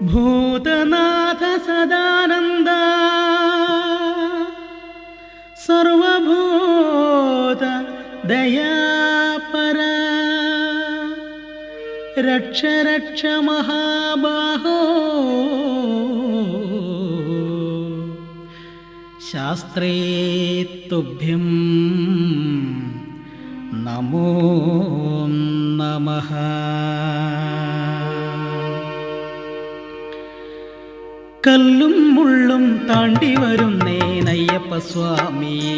ഭൂതനാഥ സദാനന്ദ സർവഭൂത ദയാപര രക്ഷ രക്ഷ മഹാബാഹോ ശാസ്ത്രേ തുഭ്യം നമോ നമഃ. കല്ലും മുള്ളും താണ്ടി വരുന്നേനയ്യപ്പ സ്വാമിയേ,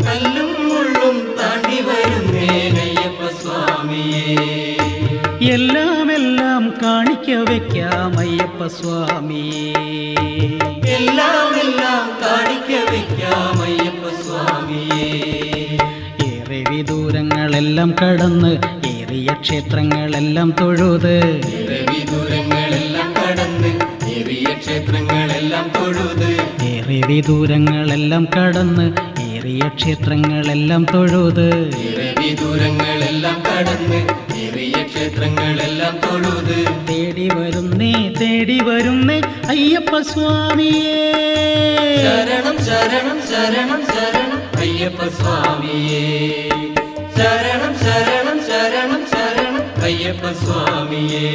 കല്ലും മുള്ളും താണ്ടി വരുന്നേനയ്യപ്പ സ്വാമിയേ, എല്ലാം കാണിക്ക വയ്ക്കാം അയ്യപ്പ സ്വാമിയേ, എല്ലാം കാണിക്ക വയ്ക്കാം അയ്യപ്പ സ്വാമിയേ. ഏറെ വിദൂരങ്ങളെല്ലാം കടന്ന് ഏറിയ ക്ഷേത്രങ്ങളെല്ലാം തൊഴുത്, വിദൂരങ്ങളെല്ലാം കടന്ന് ഏറിയ ക്ഷേത്രങ്ങളെല്ലാം തൊഴുത്, ഏറെ വിദൂരങ്ങളെല്ലാം കടന്ന് ഏറിയ ക്ഷേത്രങ്ങളെല്ലാം തൊഴുത്, വിദൂരങ്ങളെല്ലാം കടന്ന് ഏറിയ ക്ഷേത്രങ്ങളെല്ലാം തൊഴുത്, തേടി വരുന്നേ അയ്യപ്പ സ്വാമിയേ, ശരണം ശരണം ശരണം ശരണം അയ്യപ്പ സ്വാമിയേ, ശരണം ശരണം ശരണം ശരണം അയ്യപ്പ സ്വാമിയേ.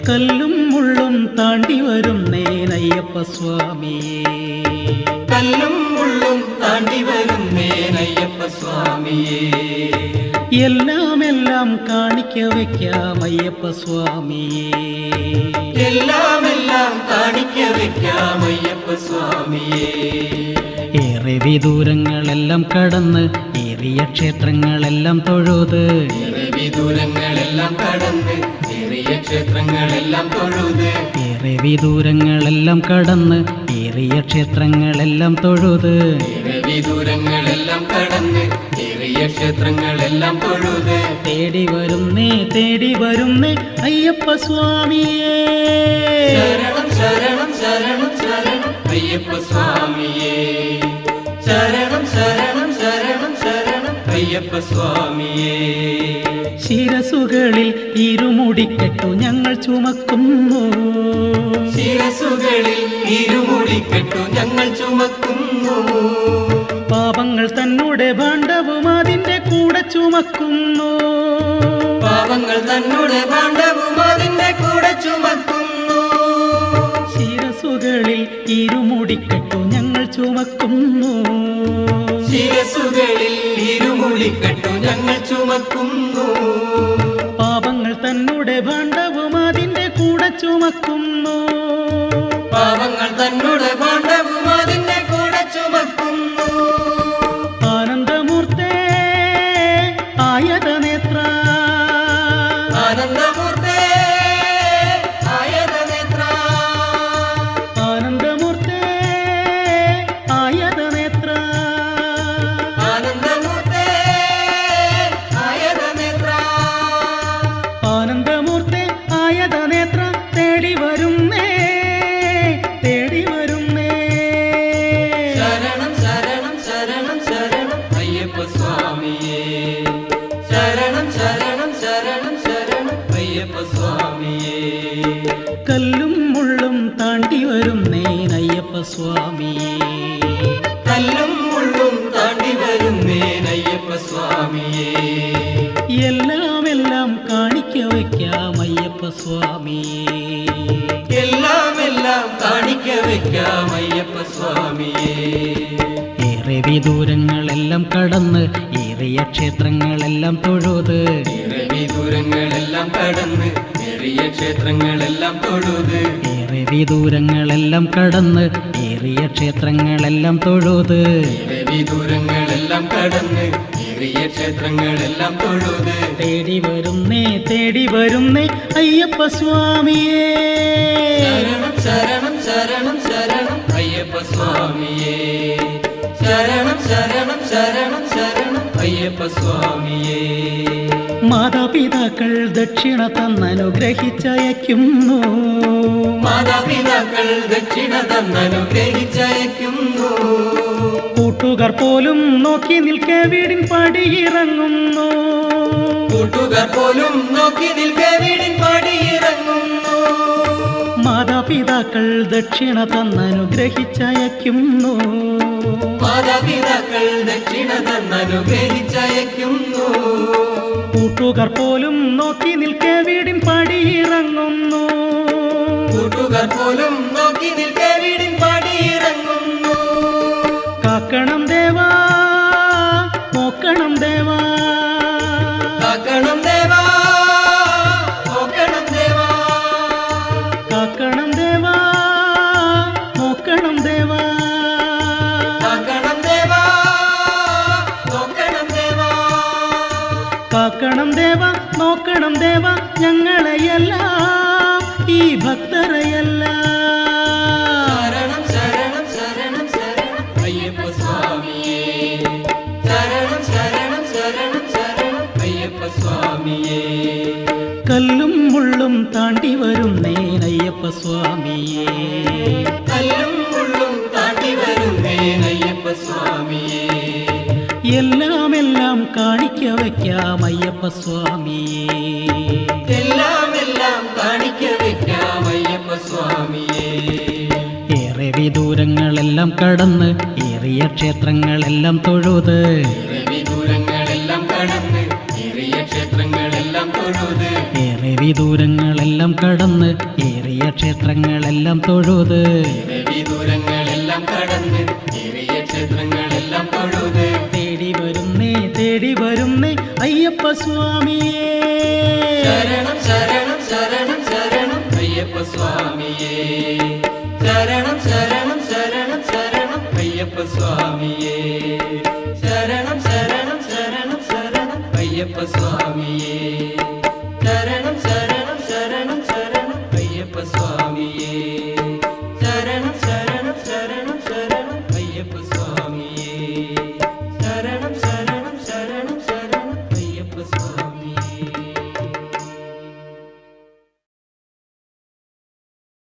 കല്ലും മുള്ളും താണ്ടി വരുന്നേനയ്യപ്പ സ്വാമിയേ, കല്ലും മുള്ളും താണ്ടി വരുന്നേനയ്യപ്പ സ്വാമിയേ, എല്ലാം കാണിക്ക വയ്ക്കാം അയ്യപ്പ സ്വാമിയേ, എല്ലാം കാണിക്ക വയ്ക്കാം അയ്യപ്പ സ്വാമിയേ. ഏറെ വിദൂരങ്ങളെല്ലാം കടന്ന് ഏറിയ ക്ഷേത്രങ്ങളെല്ലാം തൊഴുത്, വിദൂരങ്ങളെല്ലാം കടന്ന് ഏറിയ ക്ഷേത്രങ്ങളെല്ലാം തൊഴുത്, ഏറെ വിദൂരങ്ങളെല്ലാം കടന്ന് ഏറിയ ക്ഷേത്രങ്ങളെല്ലാം തൊഴുത്, വിദൂരങ്ങളെല്ലാം കടന്ന് ഏറിയ ക്ഷേത്രങ്ങളെല്ലാം തൊഴുത്, തേടി വരുന്നേ അയ്യപ്പ സ്വാമിയേ, ശരണം ശരണം ശരണം ശരണം അയ്യപ്പ സ്വാമിയേ, ശരണം ശരണം ശരണം ശരണം അയ്യപ്പ സ്വാമിയേ. ശിരസുകളിൽ ഇരുമുടിക്കെട്ടു ഞങ്ങൾ ചുമക്കുന്നു, ശിരസുകളിൽ ഇരുമുടിക്കെട്ടു ഞങ്ങൾ ചുമക്കുന്നു, പാപങ്ങൾ തന്നോടെ ഭാണ്ഡവും അതിന്റെ കൂടെ ചുമക്കുന്നു, പാപങ്ങൾ തന്നോട് ഭാണ്ഡവും അതിന്റെ കൂടെ ചുമക്കുന്നു, ശിരസുകളിൽ ഇരുമുടിക്കെട്ടു ഞങ്ങൾ ചുമക്കുന്നു, ശിരസുകളിൽ ഇരുമുടിക്കെട്ടു ഞങ്ങൾ ചുമക്കുന്നു, പാപങ്ങൾ തന്നോടെ ഭാണ്ഡവും അതിന്റെ കൂടെ ചുമക്കുന്നു, പാപങ്ങൾ തന്നോട് ഭാണ്ഡവും അതിന്റെ കൂടെ ചുമക്കുന്നു, ആനന്ദമൂർത്തേ ആയതനേത്ര, ആനന്ദമൂർത്തേ ആയതനേത്ര, ആനന്ദമൂർത്തേ ആയതനേത്ര, ആനന്ദമൂർത്തേ ആയതനേത്ര, ആനന്ദമൂർത്തേ ആയതനേത്ര, തേടി വരുന്നേ ശരണം ശരണം ശരണം ശരണം അയ്യപ്പ സ്വാമിയേ, ശരണം ശരണം ശരണം ശരണം അയ്യപ്പ സ്വാമിയേ. കല്ലും മുള്ളും താണ്ടി വരുന്നേനയ്യപ്പ സ്വാമിയേ, കല്ലും മുള്ളും താണ്ടി വരുന്നേനയ്യപ്പ സ്വാമിയേ, എല്ലാം കാണിക്ക വയ്ക്കാം അയ്യപ്പ സ്വാമിയേ, എല്ലാം കാണിക്ക വയ്ക്കാം അയ്യപ്പ സ്വാമിയേ. ഏറെ വിദൂരങ്ങളെല്ലാം കടന്ന് ഏറിയ ക്ഷേത്രങ്ങളെല്ലാം തൊഴുത്, വിദൂരങ്ങളെല്ലാം കടന്ന് ഏറിയ ക്ഷേത്രങ്ങളെല്ലാം തൊഴുത്, ഏറെ വിദൂരങ്ങളെല്ലാം കടന്ന് ഏറിയ ക്ഷേത്രങ്ങളെല്ലാം തൊഴുത്, വിദൂരങ്ങളെല്ലാം കടന്ന് ഏറിയ ക്ഷേത്രങ്ങളെല്ലാം തൊഴുത്, തേടി വരുന്നേ അയ്യപ്പ സ്വാമിയേ, ശരണം ശരണം ശരണം ശരണം അയ്യപ്പ സ്വാമിയേ, ശരണം ശരണം ശരണം ശരണം അയ്യപ്പ സ്വാമിയേ. മാതാപിതാക്കൾ ദക്ഷിണ തന്നനുഗ്രഹിച്ചയക്കുന്നു, മാതാപിതാക്കൾ ദക്ഷിണ തന്നനുഗ്രഹിച്ചയക്കുന്നു, കൂട്ടുകാർ പോലും നോക്കി നിൽക്കെ വീടിൻ പടിയിറങ്ങുന്നു, കൂട്ടുകാർ പോലും നോക്കി നിൽക്കെ വീടിൻ പടിയിറങ്ങുന്നു, മാതാപിതാക്കൾ ദക്ഷിണ തന്നനുഗ്രഹിച്ചയക്കുന്നു. മാതാപിതാക്കൾ ദക്ഷിണ തന്നനുഗ്രഹിച്ചയക്കുന്നു. കൂട്ടുകാർ പോലും നോക്കി നിൽക്കെ വീടിൻ പടിയിറങ്ങുന്നു. കൂട്ടുകാർ പോലും നോക്കി നിൽക്കെ വീടിൻ പടിയിറങ്ങുന്നു. കാക്കണം ദേവാ നോക്കണം ദേവാ, കാക്കണം ദേവാ നോക്കണം ദേവാ, കാക്കണം ദേവാ നോക്കണം ദേവാ, കാക്കണം ദേവാ നോക്കണം ദേവാ, കാക്കണം ദേവാ നോക്കണം ദേവാ, ഞങ്ങളെയെല്ലാം ഈ ഭക്തരെയെല്ലാം. ശരണം ശരണം ശരണം ശരണം അയ്യപ്പ സ്വാമിയേ, ശരണം ശരണം ശരണം ശരണം അയ്യപ്പ സ്വാമിയേ. കല്ലും മുള്ളും താണ്ടി വരുന്നേൻ അയ്യപ്പ സ്വാമിയേ, കല്ലും മുള്ളും താണ്ടി വരുന്നേൻ അയ്യപ്പ സ്വാമിയേ. എല്ലാം എല്ലാം കാണിക്ക വയ്ക്കാം അയ്യപ്പ സ്വാമിയേ, എല്ലാം എല്ലാം കാണിക്ക വെക്കാം അയ്യപ്പ സ്വാമിയേ. ഏറെ വിദൂരങ്ങളെല്ലാം കടന്ന് ഏറിയ ക്ഷേത്രങ്ങളെല്ലാം തൊഴുത്, ഏറെ ദൂരങ്ങളെല്ലാം കടന്ന് ഏറിയ ക്ഷേത്രങ്ങളെല്ലാം തൊഴുത്, ഏറെ വിദൂരങ്ങളെല്ലാം കടന്ന് ഏറിയ ക്ഷേത്രങ്ങളെല്ലാം തൊഴുത്, ഏറെ ദൂരങ്ങളെല്ലാം കടന്ന് ഏറിയ ക്ഷേത്രങ്ങളെല്ലാം തൊഴുത്. തേടി വരുന്നേ അയ്യപ്പ സ്വാമിയേ. ശരണം ശരണം ശരണം ശരണം അയ്യപ്പ സ്വാമിയേ, ശരണം ശരണം ശരണം ശരണം അയ്യപ്പ സ്വാമിയേ, ശരണം ശരണം ശരണം ശരണം അയ്യപ്പ സ്വാമിയേ.